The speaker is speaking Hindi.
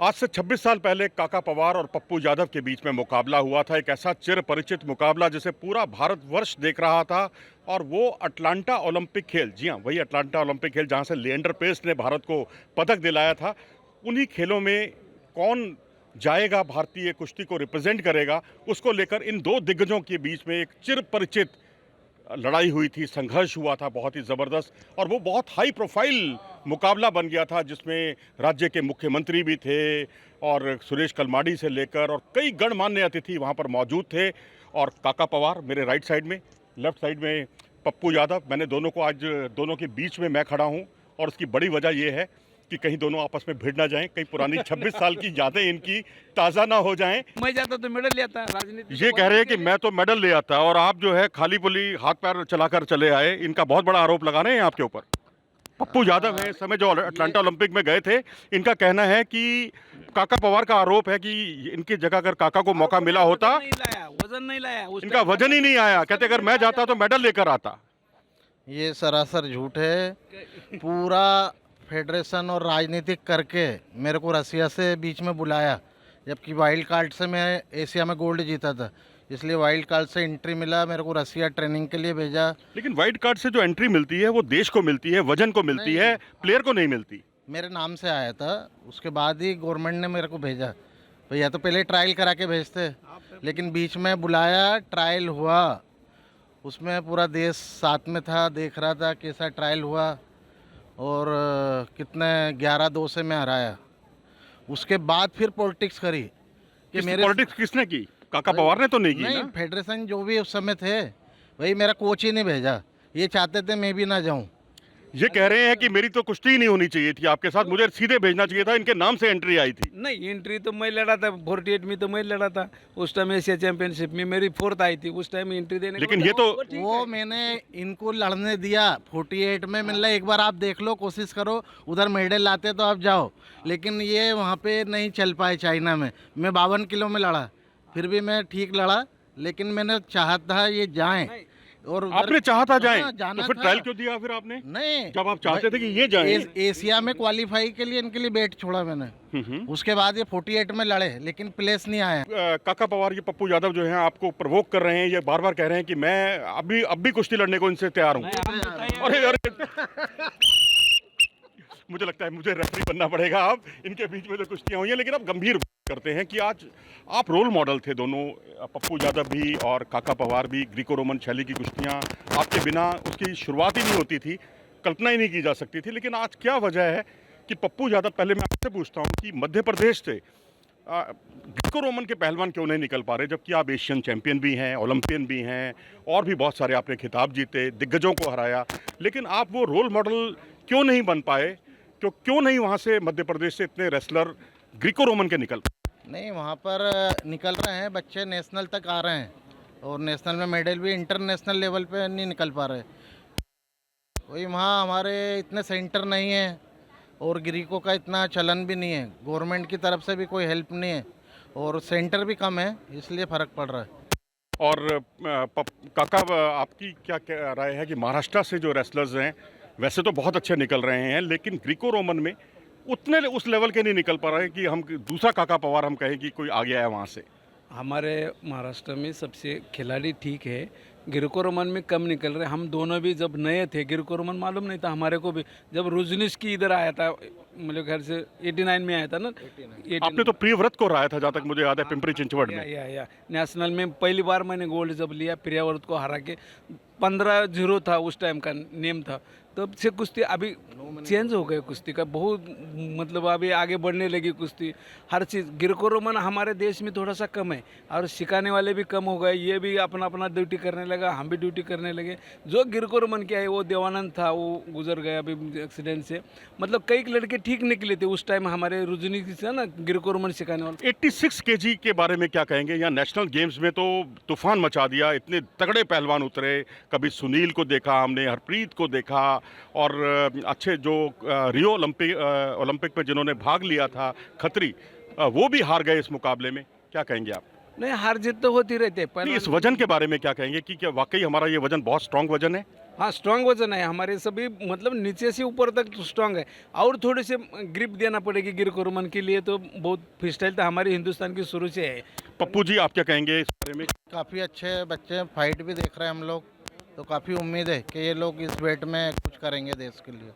आज से 26 साल पहले काका पवार और पप्पू यादव के बीच में मुकाबला हुआ था। एक ऐसा चिर परिचित मुकाबला जिसे पूरा भारतवर्ष देख रहा था, और वो अटलांटा ओलंपिक खेल, जी हाँ, वही अटलांटा ओलंपिक खेल जहां से लिएंडर पेस ने भारत को पदक दिलाया था। उन्हीं खेलों में कौन जाएगा, भारतीय कुश्ती को रिप्रेजेंट करेगा, उसको लेकर इन दो दिग्गजों के बीच में एक चिर परिचित लड़ाई हुई थी, संघर्ष हुआ था बहुत ही ज़बरदस्त। और वो बहुत हाई प्रोफाइल मुकाबला बन गया था, जिसमें राज्य के मुख्यमंत्री भी थे और सुरेश कलमाडी से लेकर और कई गणमान्य अतिथि वहाँ पर मौजूद थे। और काका पवार मेरे राइट साइड में, लेफ्ट साइड में पप्पू यादव। मैंने दोनों को आज, दोनों के बीच में मैं खड़ा हूँ, और उसकी बड़ी वजह ये है कि कहीं दोनों आपस में भिड़ ना जाएं, कहीं पुरानी 26 साल की यादें इनकी ताज़ा ना हो जाएं। मैं जाता तो मेडल ले आता, राजनीति ये कह रहे हैं कि मैं तो मेडल ले आता, और आप जो है खाली पुली हाथ पैर चलाकर चले आए। इनका बहुत बड़ा आरोप लगा रहे हैं आपके ऊपर। पप्पू यादव है, इस समय जो अटलांटा ओलंपिक में गए थे, इनका कहना है कि काका पवार का आरोप है कि इनकी जगह अगर काका को मौका मिला होता, वजन नहीं लाया इनका वजन ही नहीं आया। कहते अगर मैं जाता तो मेडल लेकर आता। ये सरासर झूठ है। पूरा फेडरेशन और राजनीतिक करके मेरे को रसिया से बीच में बुलाया, जबकि वाइल्ड कार्ड से मैं एशिया में गोल्ड जीता था, इसलिए वाइल्ड कार्ड से एंट्री मिला। मेरे को रसिया ट्रेनिंग के लिए भेजा। लेकिन वाइल्ड कार्ड से जो एंट्री मिलती है वो देश को मिलती है, वजन को मिलती है, प्लेयर को नहीं मिलती। मेरे नाम से आया था, उसके बाद ही गवर्नमेंट ने मेरे को भेजा। भैया तो पहले ट्रायल करा के भेजते, लेकिन बीच में बुलाया, ट्रायल हुआ, उसमें पूरा देश साथ में था, देख रहा था कैसा ट्रायल हुआ, और कितने 11-2 से मैं हराया। उसके बाद फिर पॉलिटिक्स करी कि मेरे पॉलिटिक्स किसने की? काका पवार ने तो नहीं की ना? फेडरेशन जो भी उस समय थे, वही मेरा कोच ही नहीं भेजा। ये चाहते थे मैं भी ना जाऊं। ये कह रहे हैं कि मेरी तो कुश्ती ही नहीं होनी चाहिए थी आपके साथ, मुझे सीधे भेजना चाहिए था, इनके नाम से एंट्री आई थी। नहीं, एंट्री तो मैं लड़ा था 48 में, तो मैं लड़ा था उस टाइम एशिया चैंपियनशिप में, मेरी 4th आई थी उस टाइम एंट्री देने। लेकिन ये तो वो मैंने इनको लड़ने दिया 48 में। मैंने एक बार आप देख लो, कोशिश करो, उधर मेडल लाते तो आप जाओ, लेकिन ये वहाँ पे नहीं चल पाए। चाइना में मैं 52 किलो में लड़ा, फिर भी मैं ठीक लड़ा, लेकिन मैंने चाहा था ये जाएं। और आपने चाहा था जाएं, जाना तो फिर था। ट्रायल क्यों दिया फिर आपने? नहीं, जब आप चाहते थे कि ये जाएं। एशिया में क्वालिफाई के लिए इनके लिए बैट छोड़ा मैंने। उसके बाद ये 48 में लड़े, लेकिन प्लेस नहीं आया। काका पवार, ये पप्पू यादव जो हैं आपको प्रवोक कर रहे हैं, ये बार बार कह रहे हैं कि मैं अब भी कुश्ती लड़ने को इनसे तैयार हूँ। अरे मुझे लगता है मुझे रेफरी बनना पड़ेगा। आप इनके बीच में जो कुश्तियाँ हुई हैं, लेकिन अब गंभीर करते हैं कि आज आप रोल मॉडल थे दोनों, पप्पू यादव भी और काका पवार भी। ग्रीको रोमन शैली की कुश्तियाँ आपके बिना उसकी शुरुआत ही नहीं होती थी, कल्पना ही नहीं की जा सकती थी। लेकिन आज क्या वजह है कि पप्पू यादव, पहले मैं आपसे पूछता हूँ कि मध्य प्रदेश से ग्रीको रोमन के पहलवान क्यों नहीं निकल पा रहे, जबकि आप एशियन चैंपियन भी हैं, ओलंपियन भी हैं, और भी बहुत सारे आपने खिताब जीते, दिग्गजों को हराया, लेकिन आप वो रोल मॉडल क्यों नहीं बन पाए? क्यों नहीं वहाँ से, मध्य प्रदेश से इतने रेसलर ग्रीको रोमन के निकल? नहीं, वहाँ पर निकल रहे हैं बच्चे, नेशनल तक आ रहे हैं, और नेशनल में मेडल भी, इंटरनेशनल लेवल पे नहीं निकल पा रहे। वही वहाँ हमारे इतने सेंटर नहीं है, और ग्रीको का इतना चलन भी नहीं है, गवर्नमेंट की तरफ से भी कोई हेल्प नहीं है, और सेंटर भी कम है, इसलिए फ़र्क पड़ रहा है। और काका, आपकी क्या राय है कि महाराष्ट्र से जो रेसलर्स हैं वैसे तो बहुत अच्छे निकल रहे हैं, लेकिन ग्रीको रोमन में उतने उस लेवल के नहीं निकल पा रहे हैं कि हम दूसरा काका पवार हम कहें कि कोई आ गया है वहाँ से? हमारे महाराष्ट्र में सबसे खिलाड़ी ठीक है, ग्रीको रोमन में कम निकल रहे। हम दोनों भी जब नए थे, ग्रीको रोमन मालूम नहीं था हमारे को भी, जब रुजनिश की इधर आया था, मेरे घर से 89 में आया था ना। आपने तो प्रियव्रत को हराया था, जहाँ तक मुझे याद है, पिंपरी चिंचवड़ में। या नेशनल में पहली बार मैंने गोल्ड जब लिया, प्रियव्रत को हरा के। 15-0 था उस टाइम का नेम था। तब से कुश्ती अभी चेंज हो गए, कुश्ती का बहुत, मतलब अभी आगे बढ़ने लगी कुश्ती, हर चीज़। ग्रीको रोमन हमारे देश में थोड़ा सा कम है, और सिखाने वाले भी कम हो गए, ये भी अपना अपना ड्यूटी करने लगा, हम भी ड्यूटी करने लगे। जो ग्रीको रोमन क्या है, वो देवानंद था, वो गुजर गया अभी एक्सीडेंट से। मतलब कई लड़के ठीक निकले थे उस टाइम हमारे रुजनी से ना, ग्रीको रोमन सिखाने वाले। 86 केजी के बारे में क्या कहेंगे? यहाँ नेशनल गेम्स में तो तूफान मचा दिया, इतने तगड़े पहलवान उतरे। कभी सुनील को देखा हमने, हरप्रीत को देखा, और अच्छे जो रियो ओलंपिक में जिन्होंने भाग लिया था, खत्री, वो भी हार गए इस मुकाबले में। क्या कहेंगे आप? नहीं, हार जीत तो होती रहती है, इस वजन के बारे में क्या कहेंगे कि क्या वाकई हमारा ये वजन बहुत स्ट्रांग वजन है? हाँ स्ट्रांग वजन है हमारे सभी, मतलब नीचे से ऊपर तक स्ट्रांग है। और थोड़े से ग्रिप देना पड़ेगी गिर मन के लिए, तो बहुत फ्री स्टाइल तो हमारे हिंदुस्तान की शुरू से है। पप्पू जी, आप क्या कहेंगे इस बारे में? काफ़ी अच्छे बच्चे हैं, फाइट भी देख रहे हैं हम लोग, तो काफ़ी उम्मीद है कि ये लोग इस वेट में कुछ करेंगे देश के लिए।